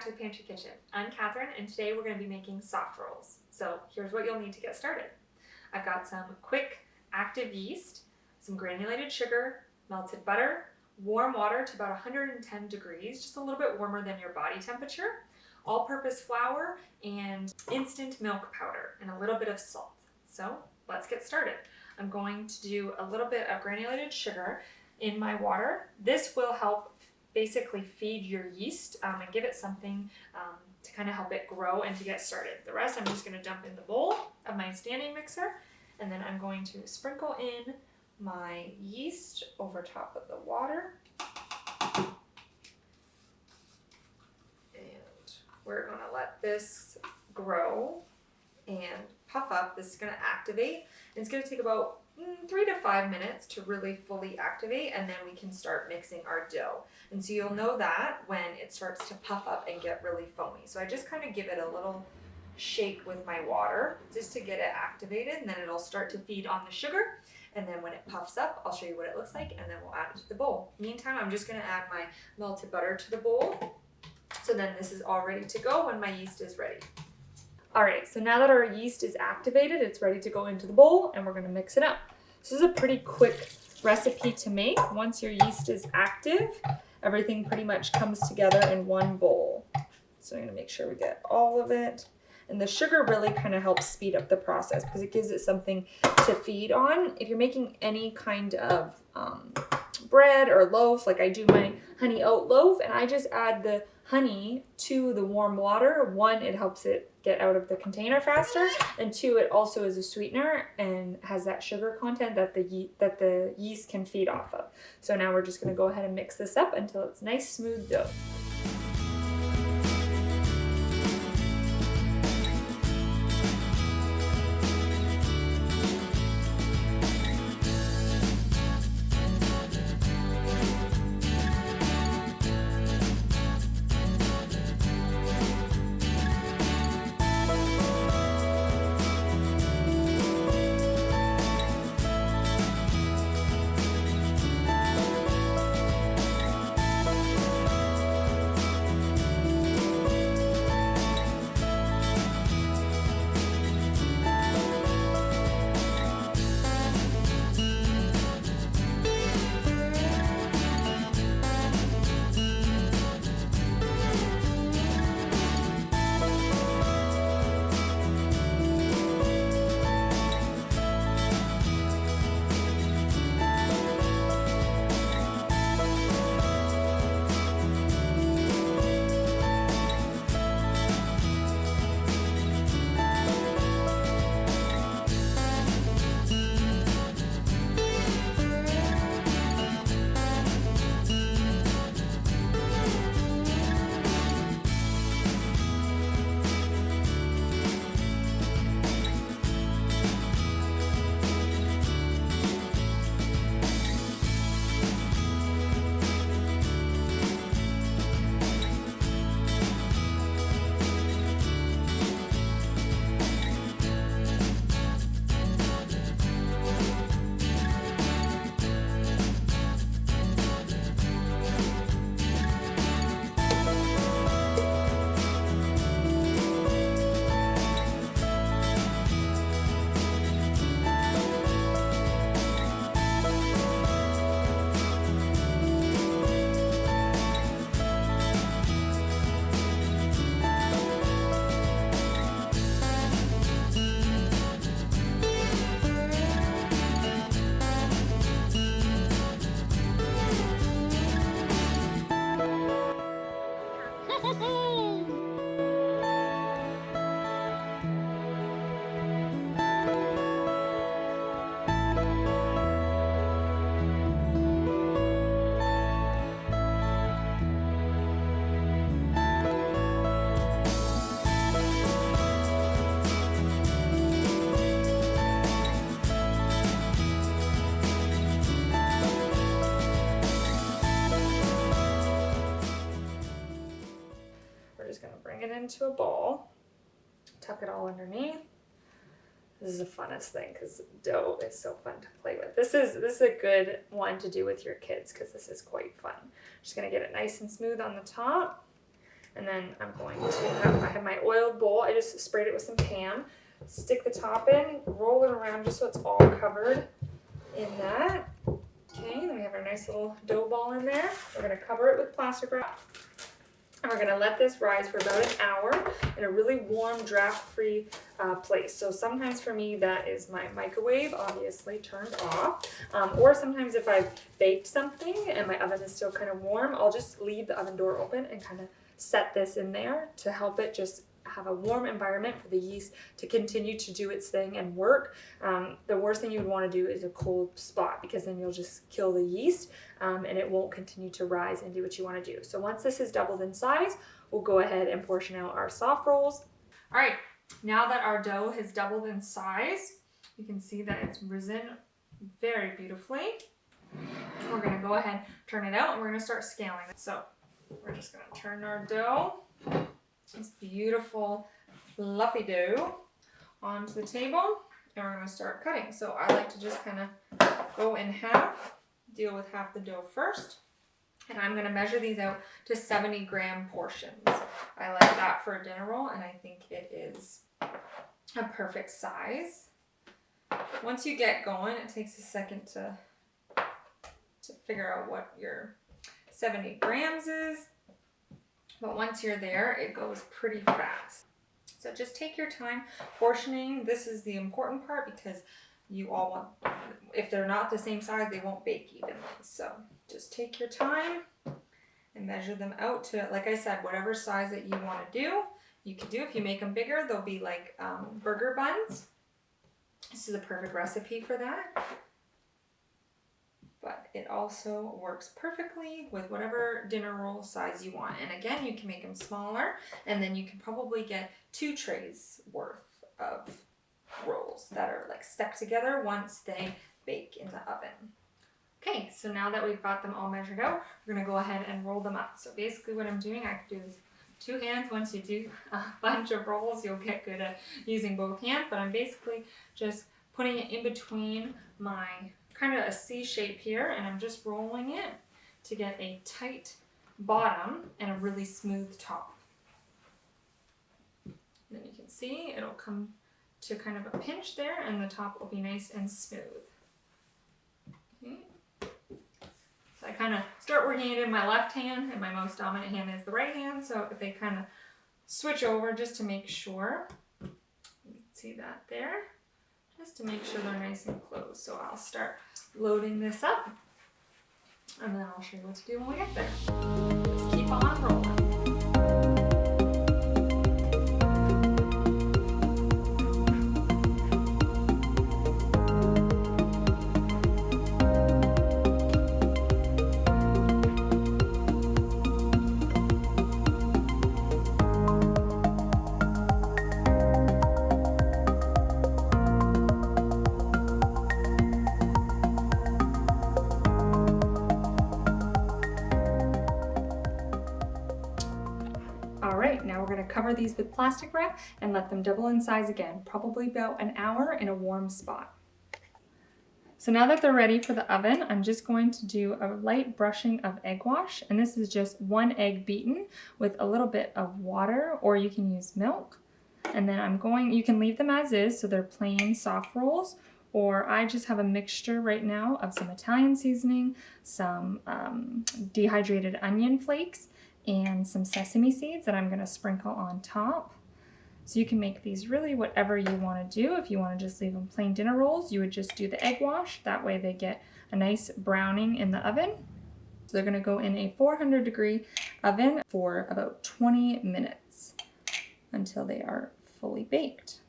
back to the Pantry Kitchen. I'm Catherine, and today we're going to be making soft rolls. So here's what you'll need to get started. I've got some quick active yeast, some granulated sugar, melted butter, warm water to about 110 degrees, just a little bit warmer than your body temperature, all-purpose flour, and instant milk powder, and a little bit of salt. So let's get started. I'm going to do a little bit of granulated sugar in my water. This will help basically feed your yeast and give it something to kind of help it grow and to get started. The rest I'm just going to dump in the bowl of my standing mixer, and then I'm going to sprinkle in my yeast over top of the water. And we're going to let this grow and puff up. This is going to activate. It's going to take about 3 to 5 minutes to really fully activate, and then we can start mixing our dough. And so you'll know that when it starts to puff up and get really foamy. So I just kind of give it a little shake with my water just to get it activated, and then it'll start to feed on the sugar. And then when it puffs up, I'll show you what it looks like, and then we'll add it to the bowl. Meantime, I'm just going to add my melted butter to the bowl. So then this is all ready to go when my yeast is ready. All right, so now that our yeast is activated, it's ready to go into the bowl, and we're going to mix it up. This is a pretty quick recipe to make. Once your yeast is active, everything pretty much comes together in one bowl. So I'm going to make sure we get all of it. And the sugar really kind of helps speed up the process because it gives it something to feed on. If you're making any kind of bread or loaf, like I do my honey oat loaf, and I just add the honey to the warm water. One, it helps it get out of the container faster, and two, it also is a sweetener and has that sugar content that the yeast can feed off of. So now we're just going to go ahead and mix this up until it's nice smooth dough. It into a bowl, tuck it all underneath. This is the funnest thing because dough is so fun to play with. This is a good one to do with your kids because this is quite fun. Just gonna get it nice and smooth on the top, And then I'm going to I have my oiled bowl. I just sprayed it with some Pam. Stick the top in, roll it around just so it's all covered in that. Okay, then we have our nice little dough ball in there. We're going to cover it with plastic wrap. And we're going to let this rise for about an hour in a really warm, draft-free place. So sometimes for me, that is my microwave, obviously turned off. Or sometimes if I've baked something and my oven is still kind of warm, I'll just leave the oven door open and kind of set this in there to help it just have a warm environment for the yeast to continue to do its thing and work. The worst thing you would want to do is a cold spot, because then you'll just kill the yeast and it won't continue to rise and do what you want to do. So once this is doubled in size, we'll go ahead and portion out our soft rolls. All right, now that our dough has doubled in size, you can see that it's risen very beautifully. We're going to go ahead, turn it out, and we're going to start scaling it. So we're just going to turn our dough, this beautiful fluffy dough, onto the table, and we're going to start cutting. So I like to just kind of go in half, deal with half the dough first, and I'm going to measure these out to 70-gram portions. I like that for a dinner roll, and I think it is a perfect size. Once you get going, it takes a second to figure out what your 70 grams is. But once you're there, it goes pretty fast. So just take your time portioning. This is the important part, because you all want, if they're not the same size, they won't bake evenly. So just take your time and measure them out to, like I said, whatever size that you want to do, you can do. If you make them bigger, they'll be like burger buns. This is a perfect recipe for that. But it also works perfectly with whatever dinner roll size you want. And again, you can make them smaller, and then you can probably get 2 trays worth of rolls that are like stuck together once they bake in the oven. Okay, so now that we've got them all measured out, we're gonna go ahead and roll them up. So basically what I'm doing, I can do this 2 hands. Once you do a bunch of rolls, you'll get good at using both hands, but I'm basically just putting it in between my kind of a C shape here, and I'm just rolling it to get a tight bottom and a really smooth top. And then you can see it'll come to kind of a pinch there, and the top will be nice and smooth. Okay. So I kind of start working it in my left hand, and my most dominant hand is the right hand, so if they kind of switch over just to make sure. You can see that there. Just to make sure they're nice and close. So I'll start loading this up, and then I'll show you what to do when we get there. Just keep on rolling. Now we're going to cover these with plastic wrap and let them double in size again, probably about an hour in a warm spot. So now that they're ready for the oven, I'm just going to do a light brushing of egg wash, and this is just 1 egg beaten with a little bit of water, or you can use milk. And then you can leave them as is, so they're plain soft rolls, or I just have a mixture right now of some Italian seasoning, some dehydrated onion flakes, and some sesame seeds that I'm going to sprinkle on top. So you can make these really whatever you want to do. If you want to just leave them plain dinner rolls, you would just do the egg wash. That way they get a nice browning in the oven. So they're going to go in a 400-degree oven for about 20 minutes until they are fully baked.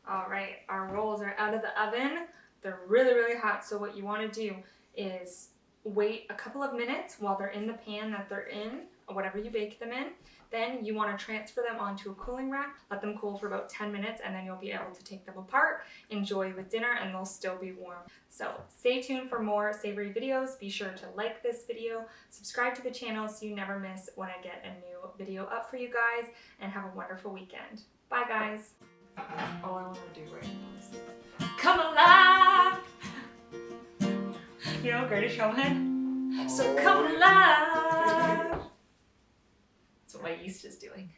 All right, our rolls are out of the oven. They're really, really hot. So what you want to do is wait a couple of minutes while they're in the pan that they're in, or whatever you bake them in. Then you want to transfer them onto a cooling rack, let them cool for about 10 minutes, and then you'll be able to take them apart, enjoy with dinner, and they'll still be warm. So stay tuned for more savory videos. Be sure to like this video, subscribe to the channel so you never miss when I get a new video up for you guys, and have a wonderful weekend. Bye guys. All I want to do right now is come alive. You know, Greatest Showman. So come alive. That's what my yeast is doing.